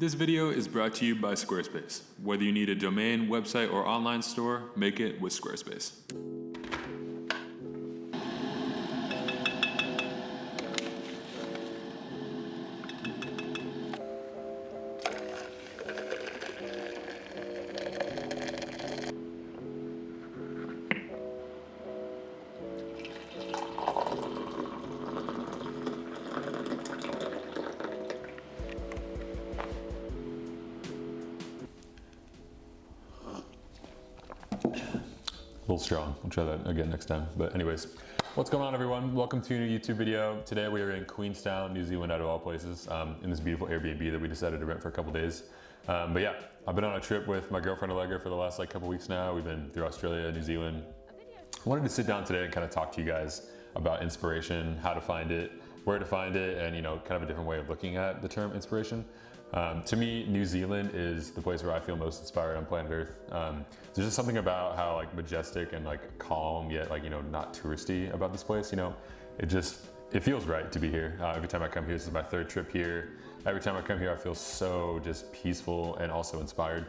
This video is brought to you by Squarespace. Whether you need a domain, website, or online store, make it with Squarespace. A little strong. I'll try that again next time. But anyways, what's going on, everyone? Welcome to a new YouTube video. Today we are in Queenstown, New Zealand, out of all places, in this beautiful Airbnb that we decided to rent for a couple days. But yeah, I've been on a trip with my girlfriend Allegra for the last couple weeks now. We've been through Australia, New Zealand. I wanted to sit down today and kind of talk to you guys about inspiration, how to find it, where to find it, and kind of a different way of looking at the term inspiration. To me, New Zealand is the place where I feel most inspired on planet Earth. There's just something about how majestic and calm, yet not touristy about this place. It feels right to be here. Every time I come here, this is my third trip here. Every time I come here, I feel so just peaceful and also inspired.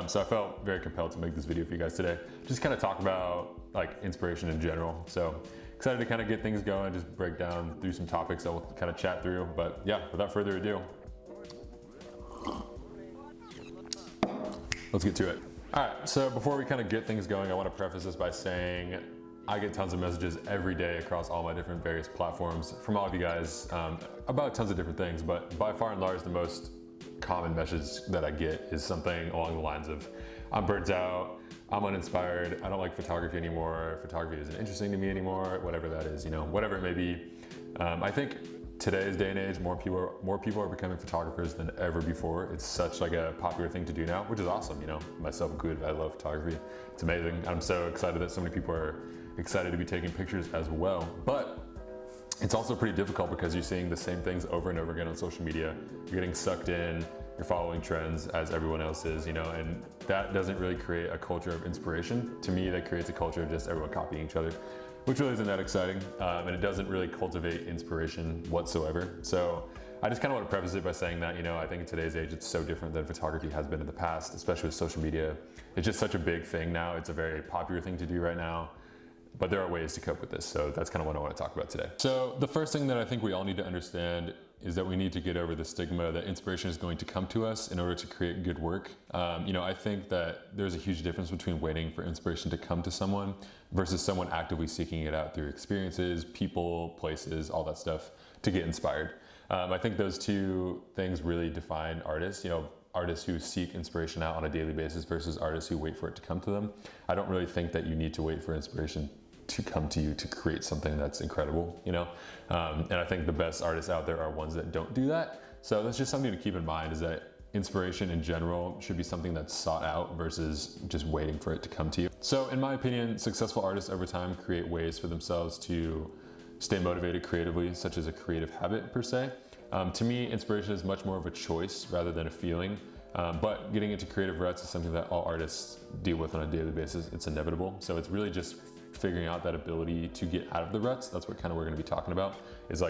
So I felt very compelled to make this video for you guys today. Just kind of talk about inspiration in general. So excited to kind of get things going, just break down through some topics that we'll kind of chat through. But yeah, without further ado, let's get to it. All right, so before we kind of get things going, I want to preface this by saying I get tons of messages every day across all my different various platforms from all of you guys about tons of different things, but by far and large, the most common message that I get is something along the lines of, I'm burnt out, I'm uninspired, I don't like photography anymore, photography isn't interesting to me anymore, whatever that is, whatever it may be. I think today's day and age, more people are becoming photographers than ever before. It's such a popular thing to do now, which is awesome. Myself included, I love photography. It's amazing. I'm so excited that so many people are excited to be taking pictures as well. But it's also pretty difficult because you're seeing the same things over and over again on social media. You're getting sucked in, you're following trends as everyone else is, and that doesn't really create a culture of inspiration. To me, that creates a culture of just everyone copying each other, which really isn't that exciting, and it doesn't really cultivate inspiration whatsoever. So I just kind of want to preface it by saying that, I think in today's age, it's so different than photography has been in the past, especially with social media. It's just such a big thing now. It's a very popular thing to do right now, but there are ways to cope with this. So that's kind of what I want to talk about today. So the first thing that I think we all need to understand is that we need to get over the stigma that inspiration is going to come to us in order to create good work. I think that there's a huge difference between waiting for inspiration to come to someone versus someone actively seeking it out through experiences, people, places, all that stuff to get inspired. I think those two things really define artists. Artists who seek inspiration out on a daily basis versus artists who wait for it to come to them. I don't really think that you need to wait for inspiration to come to you to create something that's incredible, and I think the best artists out there are ones that don't do that. So that's just something to keep in mind, is that inspiration in general should be something that's sought out versus just waiting for it to come to you. So in my opinion, successful artists over time create ways for themselves to stay motivated creatively, such as a creative habit per se. To me, inspiration is much more of a choice rather than a feeling. But getting into creative ruts is something that all artists deal with on a daily basis. It's inevitable. So it's really just figuring out that ability to get out of the ruts. That's what we're gonna be talking about, is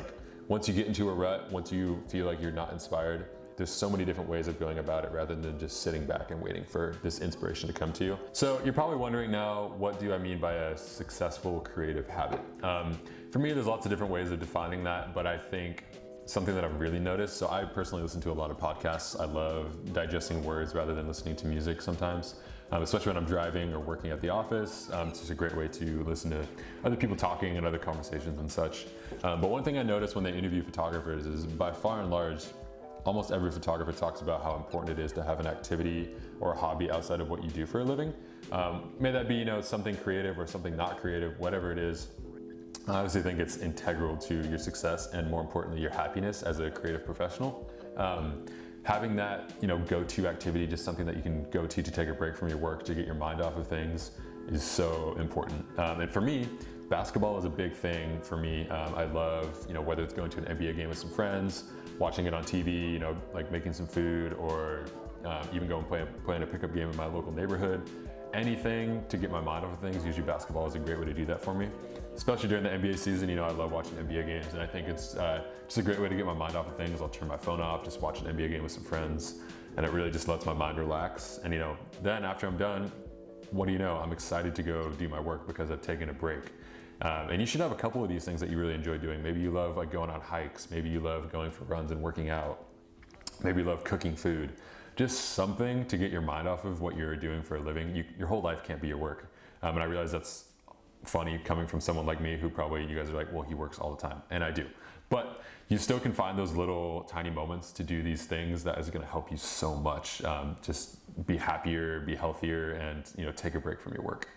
once you get into a rut, once you feel like you're not inspired, there's so many different ways of going about it rather than just sitting back and waiting for this inspiration to come to you. So you're probably wondering now, what do I mean by a successful creative habit? For me, there's lots of different ways of defining that, but I think something that I've really noticed, so I personally listen to a lot of podcasts. I love digesting words rather than listening to music sometimes, especially when I'm driving or working at the office. It's just a great way to listen to other people talking and other conversations and such. But one thing I noticed when they interview photographers is, by far and large, almost every photographer talks about how important it is to have an activity or a hobby outside of what you do for a living. May that be something creative or something not creative, whatever it is. I obviously think it's integral to your success and, more importantly, your happiness as a creative professional. Having that go-to activity, just something that you can go to take a break from your work, to get your mind off of things, is so important. And for me, basketball is a big thing for me. I love, whether it's going to an NBA game with some friends, watching it on TV, making some food, or even going playing a pickup game in my local neighborhood. Anything to get my mind off of things. Usually basketball is a great way to do that for me, especially during the NBA season. I love watching NBA games, and I think it's just a great way to get my mind off of things. I'll turn my phone off, just watch an NBA game with some friends. and it really just lets my mind relax. And then after I'm done, what do you know? I'm excited to go do my work because I've taken a break. And you should have a couple of these things that you really enjoy doing. Maybe you love like going on hikes. Maybe you love going for runs and working out. Maybe you love cooking food. Just something to get your mind off of what you're doing for a living. Your whole life can't be your work. And I realize that's funny coming from someone like me who probably, you guys are like, well, he works all the time. And I do. But you still can find those little tiny moments to do these things that is going to help you so much. Just be happier, be healthier, and take a break from your work.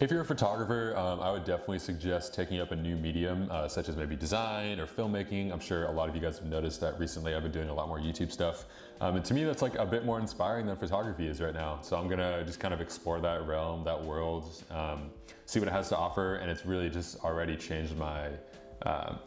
If you're a photographer, I would definitely suggest taking up a new medium, such as maybe design or filmmaking. I'm sure a lot of you guys have noticed that recently I've been doing a lot more YouTube stuff. And to me, that's like a bit more inspiring than photography is right now. So I'm gonna just kind of explore that realm, that world, see what it has to offer. And it's really just already changed my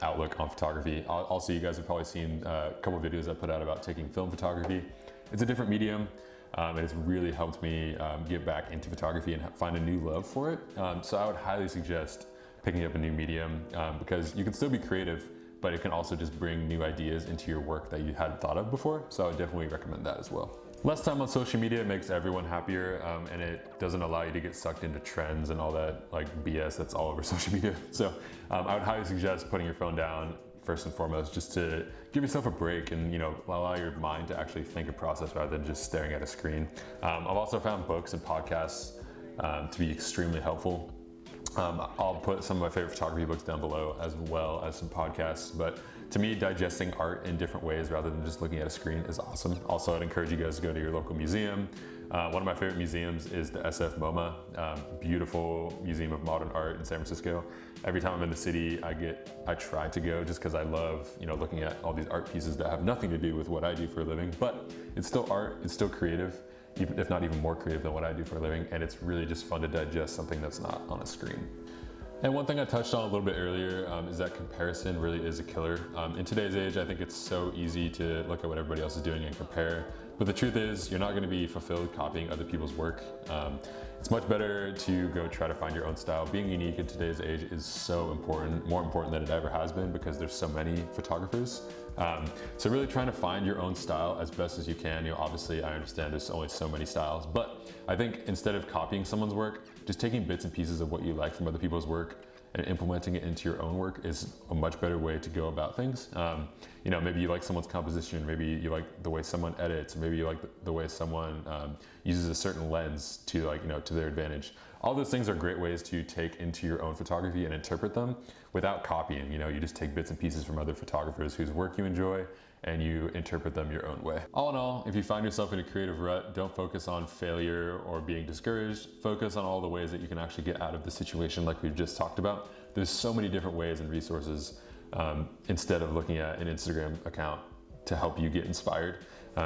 outlook on photography. Also, you guys have probably seen a couple of videos I put out about taking film photography. It's a different medium. And it's really helped me get back into photography and find a new love for it. So I would highly suggest picking up a new medium because you can still be creative, but it can also just bring new ideas into your work that you hadn't thought of before. So I would definitely recommend that as well. Less time on social media makes everyone happier, and it doesn't allow you to get sucked into trends and all that like BS that's all over social media. So I would highly suggest putting your phone down first and foremost, just to give yourself a break and allow your mind to actually think and process rather than just staring at a screen. I've also found books and podcasts to be extremely helpful. I'll put some of my favorite photography books down below as well as some podcasts, but to me, digesting art in different ways rather than just looking at a screen is awesome. Also, I'd encourage you guys to go to your local museum. One of my favorite museums is the SF MoMA, beautiful museum of modern art in San Francisco. Every time I'm in the city, I try to go just because I love, looking at all these art pieces that have nothing to do with what I do for a living, but it's still art, it's still creative, even if not even more creative than what I do for a living, and it's really just fun to digest something that's not on a screen. And one thing I touched on a little bit earlier is that comparison really is a killer. In today's age, I think it's so easy to look at what everybody else is doing and compare. But the truth is, you're not going to be fulfilled copying other people's work. It's much better to go try to find your own style. Being unique in today's age is so important, more important than it ever has been because there's so many photographers. So really trying to find your own style as best as you can. Obviously I understand there's only so many styles, but I think instead of copying someone's work, just taking bits and pieces of what you like from other people's work and implementing it into your own work is a much better way to go about things. Maybe you like someone's composition, maybe you like the way someone edits, or maybe you like the way someone uses a certain lens to to their advantage. All those things are great ways to take into your own photography and interpret them without copying. You just take bits and pieces from other photographers whose work you enjoy and you interpret them your own way. All in all, if you find yourself in a creative rut, don't focus on failure or being discouraged. Focus on all the ways that you can actually get out of the situation like we've just talked about. There's so many different ways and resources instead of looking at an Instagram account to help you get inspired.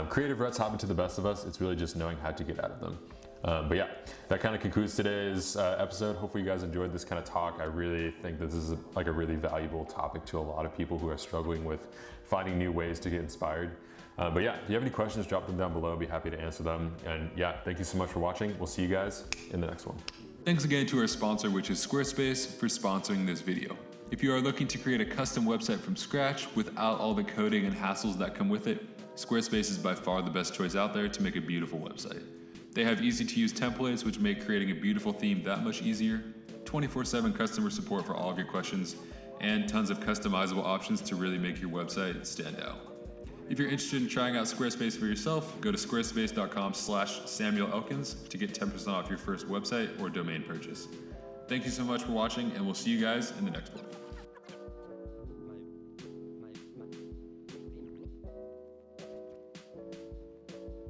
Creative ruts happen to the best of us. It's really just knowing how to get out of them. But yeah, that kind of concludes today's episode. Hopefully you guys enjoyed this kind of talk. I really think this is a really valuable topic to a lot of people who are struggling with finding new ways to get inspired. But yeah, if you have any questions, drop them down below. I'd be happy to answer them. And yeah, thank you so much for watching. We'll see you guys in the next one. Thanks again to our sponsor, which is Squarespace, for sponsoring this video. If you are looking to create a custom website from scratch without all the coding and hassles that come with it, Squarespace is by far the best choice out there to make a beautiful website. They have easy to use templates which make creating a beautiful theme that much easier, 24/7 customer support for all of your questions, and tons of customizable options to really make your website stand out. If you're interested in trying out Squarespace for yourself, go to squarespace.com/Samuel Elkins to get 10% off your first website or domain purchase. Thank you so much for watching, and we'll see you guys in the next one.